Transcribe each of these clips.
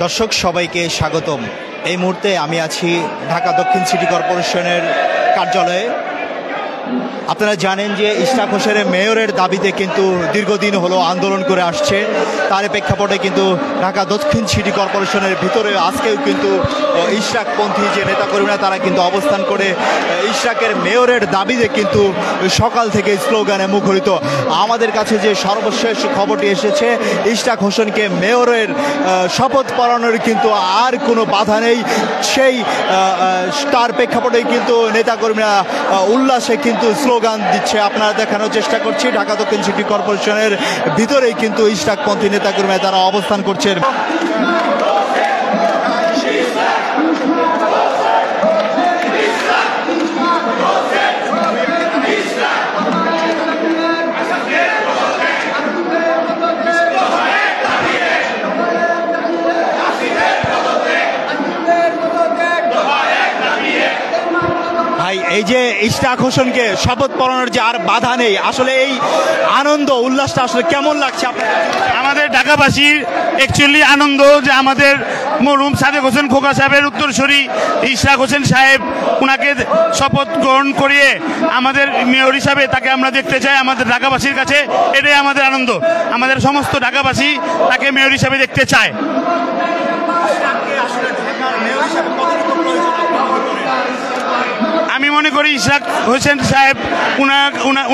দর্শক সবাইকে স্বাগতম। এই মুহূর্তে আমি আছি ঢাকা দক্ষিণ সিটি কর্পোরেশনের কার্যালয়ে। আপনারা জানেন যে ইশরাক হোসেনের মেয়রের দাবিতে কিন্তু দীর্ঘদিন হলো আন্দোলন করে আসছে। তার প্রেক্ষাপটে কিন্তু ঢাকা দক্ষিণ সিটি কর্পোরেশনের ভিতরে আজকেও কিন্তু ইশরাকপন্থী যে নেতাকর্মীরা তারা কিন্তু অবস্থান করে ইশরাকের মেয়রের দাবিতে কিন্তু সকাল থেকে স্লোগানে মুখরিত। আমাদের কাছে যে সর্বশেষ খবরটি এসেছে, ইশরাক হোসেনকে মেয়রের শপথ পড়ানোর কিন্তু আর কোনো বাধা নেই। সেই তার প্রেক্ষাপটে কিন্তু নেতাকর্মীরা উল্লাসে কিন্তু স্লোগান দিচ্ছে। আপনারা দেখানোর চেষ্টা করছি ঢাকা দক্ষিণ সিটি কর্পোরেশনের ভিতরেই কিন্তু ইশরাকপন্থী নেতাকর্মীরা তারা অবস্থান করছেন। এই যে ইশরাক হোসেনকে শপথ পড়ানোর যে আর বাধা নেই, আসলে এই আনন্দ উল্লাসটা আসলে কেমন লাগছে আপনাদের? আমাদের ঢাকাবাসীর অ্যাকচুয়ালি আনন্দ যে আমাদের মরহুম সাদেক হোসেন খোকা সাহেবের উত্তরসূরি ইশরাক হোসেন সাহেব, ওনাকে শপথ গ্রহণ করিয়ে আমাদের মেয়র হিসাবে তাকে আমরা দেখতে চাই। আমাদের ঢাকাবাসীর কাছে এটাই আমাদের আনন্দ। আমাদের সমস্ত ঢাকাবাসী তাকে মেয়র হিসাবে দেখতে চায়। আমি মনে করি ইশরাক হোসেন সাহেব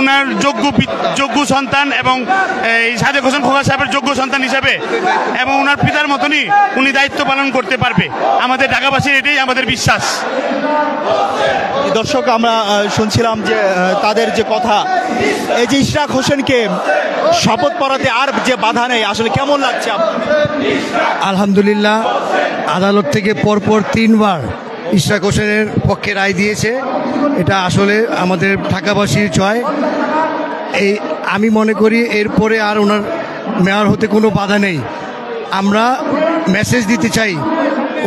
উনার যোগ্য সন্তান এবং এই সাদেক হোসেন খোকা সাহেবের যোগ্য সন্তান হিসাবে এবং উনার পিতার মতনই উনি দায়িত্ব পালন করতে পারবে। আমাদের ঢাকাবাসীর এটাই আমাদের বিশ্বাস। দর্শক, আমরা শুনছিলাম যে তাদের যে কথা, এই যে ইশরাক হোসেনকে শপথ পড়াতে আর যে বাধা নেই, আসলে কেমন লাগছে? আলহামদুলিল্লাহ, আদালত থেকে পরপর 3 বার ইশরাক হোসেনের পক্ষে রায় দিয়েছে। এটা আসলে আমাদের ঢাকাবাসীর জয়। আমি মনে করি এরপরে আর ওনার মেয়র হতে কোনো বাধা নেই। আমরা মেসেজ দিতে চাই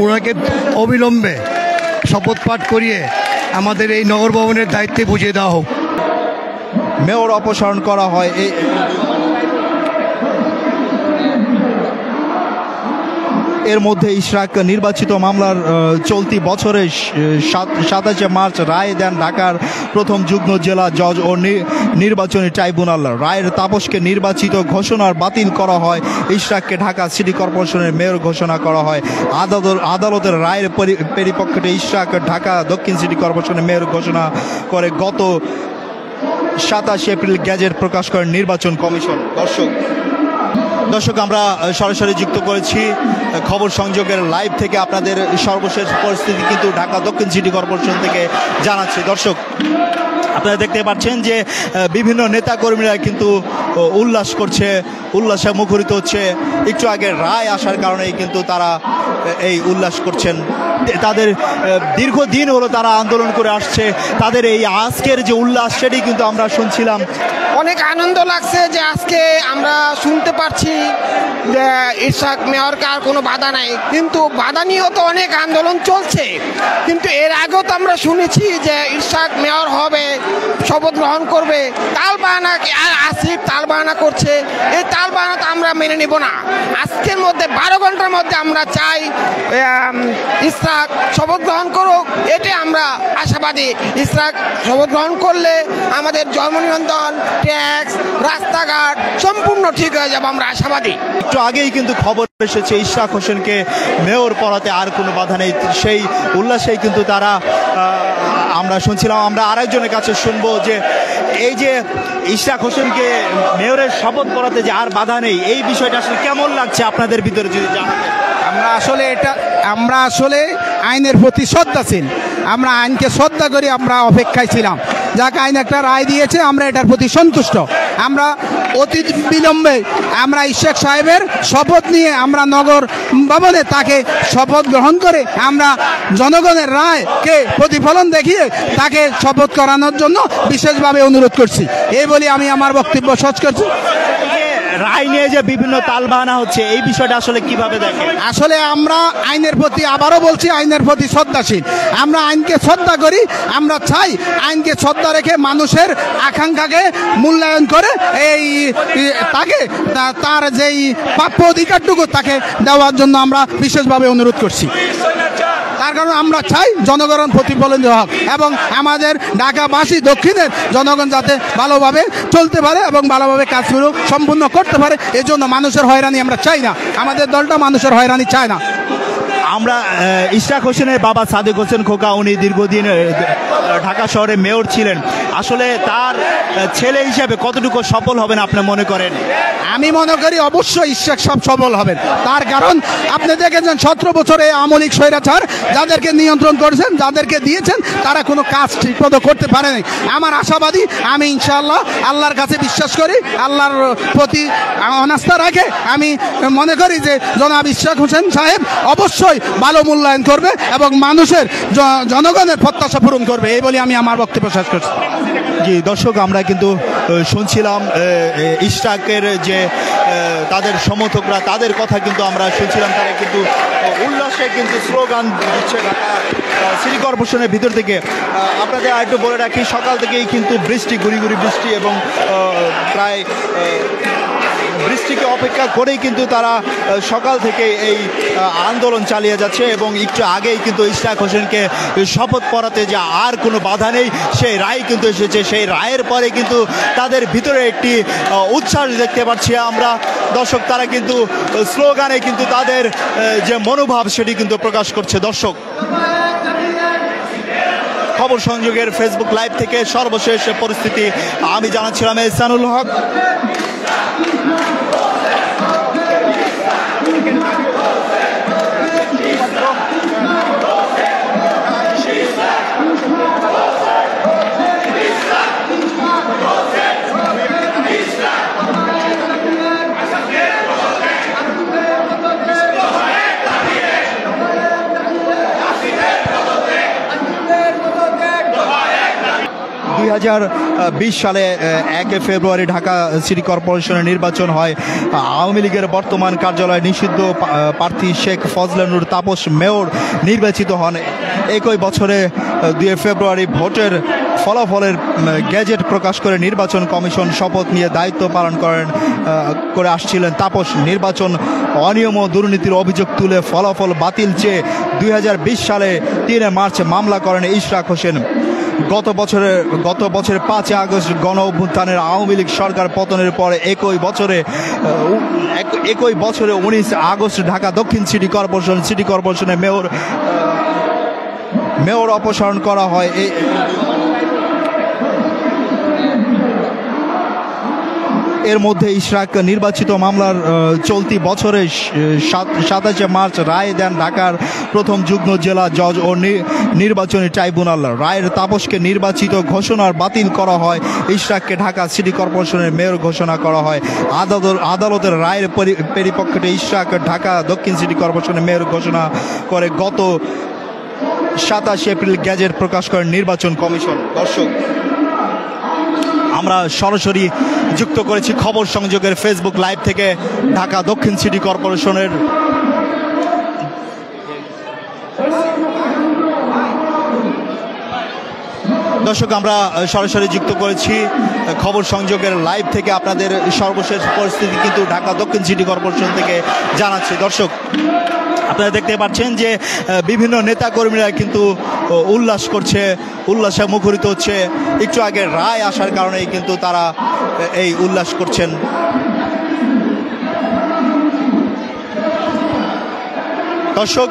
ওনাকে অবিলম্বে শপথ পাঠ করিয়ে আমাদের এই নগর ভবনের দায়িত্বে বুঝিয়ে দেওয়া হোক। মেয়র অপসারণ করা হয়। এর মধ্যে ইশরাক নির্বাচিত মামলার চলতি বছরের 27 মার্চ রায় দেন ঢাকার প্রথম যুগ্ম জেলা জজ ও নির্বাচনী ট্রাইব্যুনাল। রায়ের তাপসকে নির্বাচিত ঘোষণার বাতিল করা হয়। ইশরাককে ঢাকা সিটি কর্পোরেশনের মেয়র ঘোষণা করা হয়। আদালতের রায়ের পরিপ্রেক্ষিতে ইশরাক ঢাকা দক্ষিণ সিটি কর্পোরেশনের মেয়র ঘোষণা করে গত 27 এপ্রিল গ্যাজেট প্রকাশ করেন নির্বাচন কমিশন। দর্শক, আমরা সরাসরি যুক্ত করেছি খবর সংযোগের লাইভ থেকে। আপনাদের সর্বশেষ পরিস্থিতি কিন্তু ঢাকা দক্ষিণ সিটি কর্পোরেশন থেকে জানাচ্ছি। দর্শক, আপনারা দেখতে পাচ্ছেন যে বিভিন্ন নেতাকর্মীরা কিন্তু উল্লাস করছে, উল্লাসে মুখরিত হচ্ছে। একটু আগে রায় আসার কারণেই কিন্তু তারা এই উল্লাস করছেন। তাদের দীর্ঘদিন হলো তারা আন্দোলন করে আসছে। তাদের এই আজকের যে উল্লাস, সেটি কিন্তু আমরা শুনছিলাম। অনেক আনন্দ লাগছে যে আজকে আমরা শুনতে পারছি যে ইশরাক মেয়রকে আর কোনো বাধা নাই, কিন্তু বাধা নিয়েও তো অনেক আন্দোলন চলছে। কিন্তু এর আগেও তো আমরা শুনেছি যে ইশরাক মেয়র হবে, শপথ গ্রহণ করবে, তালবাহানা আসিফ তালবাহানা করছে। এই তালবাহানা তো আমরা মেনে নিব না। আজকের মধ্যে 12 ঘন্টার মধ্যে আমরা চাই ইশরাক শপথ গ্রহণ করুক। এটাই আমরা আশাবাদী। ইশরাক শপথ গ্রহণ করলে আমাদের জন্ম নিবন্ধন, ট্যাক্স, রাস্তাঘাট সম্পূর্ণ ঠিক হয়ে যাবে, আমরা আশাবাদী। একটু আগেই কিন্তু খবর এসেছে ইশরাক হোসেনকে মেয়র পড়াতে আর কোনো বাধা নেই। সেই উল্লাসেই কিন্তু তারা আমরা শুনছিলাম। আমরা আরেকজনের কাছে শুনবো যে এই যে ইশরাক হোসেনকে মেয়রের শপথ পড়াতে যে আর বাধা নেই, এই বিষয়টা আসলে কেমন লাগছে আপনাদের ভিতরে যদি জানাতেন। আমরা আসলে আইনের প্রতি শ্রদ্ধাশীল। আমরা আইনকে শ্রদ্ধা করি, আমরা অপেক্ষায় ছিলাম। যাকে আইন একটা রায় দিয়েছে, আমরা এটার প্রতি সন্তুষ্ট। আমরা অতি বিলম্বে আমরা ইশরাক সাহেবের শপথ নিয়ে আমরা নগর ভবনে তাকে শপথ গ্রহণ করে আমরা জনগণের রায়কে প্রতিফলন দেখিয়ে তাকে শপথ করানোর জন্য বিশেষভাবে অনুরোধ করছি। এই বলে আমি আমার বক্তব্য শেষ করছি। রায় নিয়ে যে বিভিন্ন তালবাহানা হচ্ছে এই বিষয়টা আসলে কিভাবে দেখেন? আসলে আমরা আইনের প্রতি, আবারও বলছি, আইনের প্রতি শ্রদ্ধাশীল। আমরা আইনকে শ্রদ্ধা করি। আমরা চাই আইনকে শ্রদ্ধা রেখে মানুষের আকাঙ্ক্ষাকে মূল্যায়ন করে তাকে তার যেই প্রাপ্য অধিকারটুকু তাকে দেওয়ার জন্য আমরা বিশেষভাবে অনুরোধ করছি। তার কারণ আমরা চাই জনগণ প্রতিফলন দেওয়া হোক এবং আমাদের ঢাকাবাসী দক্ষিণের জনগণ যাতে ভালোভাবে চলতে পারে এবং ভালোভাবে কাজগুলো সম্পূর্ণ করতে পারে। এজন্য মানুষের হয়রানি আমরা চাই না। আমাদের দলটা মানুষের হয়রানি চায় না। আমরা ইশরাক হোসেনের বাবা সাদেক হোসেন খোকা, উনি দীর্ঘদিন ঢাকা শহরে মেয়র ছিলেন। আসলে তার ছেলে হিসেবে কতটুকু সফল হবেন আপনি মনে করেন? আমি মনে করি অবশ্যই ইশরাক সব সফল হবেন। তার কারণ আপনি দেখেছেন 17 বছরে আওয়ামী লীগ স্বৈরাচার যাদেরকে নিয়ন্ত্রণ করেছেন, যাদেরকে দিয়েছেন, তারা কোনো কাজ ঠিকমতো করতে পারেনি। আমার আশাবাদী, আমি ইনশাআল্লাহ আল্লাহর কাছে বিশ্বাস করি, আল্লাহর প্রতি অনাস্থা রাখে আমি মনে করি যে জনাব ইশরাক হোসেন সাহেব অবশ্যই ভালো মূল্যায়ন করবে এবং মানুষের জনগণের প্রত্যাশা পূরণ করবে, এই বলে আমি আমার বক্তব্য শেষ করছি। জি দর্শক, আমরা কিন্তু শুনছিলাম ইশরাকের যে তাদের সমর্থকরা, তাদের কথা কিন্তু আমরা শুনছিলাম। তারা কিন্তু উল্লাসে কিন্তু স্লোগান দিচ্ছে ঢাকা সিটি কর্পোরেশনের ভিতর থেকে। আপনাদের আরেকটু বলে রাখি, সকাল থেকেই কিন্তু বৃষ্টি, গুড়ি গুড়ি বৃষ্টি, এবং প্রায় বৃষ্টিকে অপেক্ষা করেই কিন্তু তারা সকাল থেকে এই আন্দোলন চালিয়ে যাচ্ছে। এবং একটু আগেই কিন্তু ইশরাক হোসেনকে শপথ পড়াতে যে আর কোনো বাধা নেই, সেই রায় কিন্তু এসেছে। সেই রায়ের পরে কিন্তু তাদের ভিতরে একটি উচ্ছ্বাস দেখতে পাচ্ছি আমরা। দর্শক, তারা কিন্তু স্লোগানে কিন্তু তাদের যে মনোভাব সেটি কিন্তু প্রকাশ করছে। দর্শক, খবর সংযোগের ফেসবুক লাইভ থেকে সর্বশেষ পরিস্থিতি আমি জানাচ্ছিলাম এহসানুল হক। দুই 2020 সালে 1 ফেব্রুয়ারি ঢাকা সিটি কর্পোরেশনের নির্বাচন হয়। আওয়ামী লীগের বর্তমান কার্যালয় নিষিদ্ধ প্রার্থী শেখ ফজলানুর তাপস মেয়র নির্বাচিত হন। একই বছরে 2 ফেব্রুয়ারি ভোটের ফলাফলের গ্যাজেট প্রকাশ করে নির্বাচন কমিশন শপথ নিয়ে দায়িত্ব পালন করে আসছিলেন তাপস। নির্বাচন অনিয়ম ও দুর্নীতির অভিযোগ তুলে ফলাফল বাতিল চেয়ে 2020 সালে 3 মার্চ মামলা করেন ইশরাক হোসেন। গত বছরের 5 আগস্ট গণ অভ্যুত্থানের আওয়ামী লীগ সরকার পতনের পরে একই বছরে 19 আগস্ট ঢাকা দক্ষিণ সিটি কর্পোরেশনের মেয়র অপসারণ করা হয়। এর মধ্যে ইশরাক নির্বাচিত মামলার চলতি বছরের 27 মার্চ রায় দেন ঢাকার প্রথম যুগ্ম জেলা জজ ও নির্বাচনী ট্রাইব্যুনাল। রায়ের তাপসকে নির্বাচিত ঘোষণার বাতিল করা হয়। ইশরাককে ঢাকা সিটি কর্পোরেশনের মেয়র ঘোষণা করা হয়। আদালতের রায়ের পরিপ্রেক্ষিতে ইশরাক ঢাকা দক্ষিণ সিটি কর্পোরেশনের মেয়র ঘোষণা করে গত 27 এপ্রিল গ্যাজেট প্রকাশ করেন নির্বাচন কমিশন। দর্শক, আমরা সরাসরি যুক্ত করেছি খবর সংযোগের ফেসবুক লাইভ থেকে ঢাকা দক্ষিণ সিটি কর্পোরেশনের। দর্শক, আমরা সরাসরি যুক্ত করেছি খবর সংযোগের লাইভ থেকে আপনাদের সর্বশেষ পরিস্থিতি কিন্তু ঢাকা দক্ষিণ সিটি কর্পোরেশন থেকে জানাচ্ছি। দর্শক, আপনারা দেখতে পাচ্ছেন যে বিভিন্ন নেতাকর্মীরা কিন্তু উল্লাসে মুখরিত হচ্ছে। একটু আগে রায় আসার কারণেই কিন্তু তারা এই উল্লাস করছেন। দর্শক,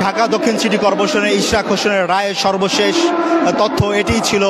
ঢাকা দক্ষিণ সিটি কর্পোরেশনের ইশরাক হোসেনের রায়ের সর্বশেষ তথ্য এটিই ছিল।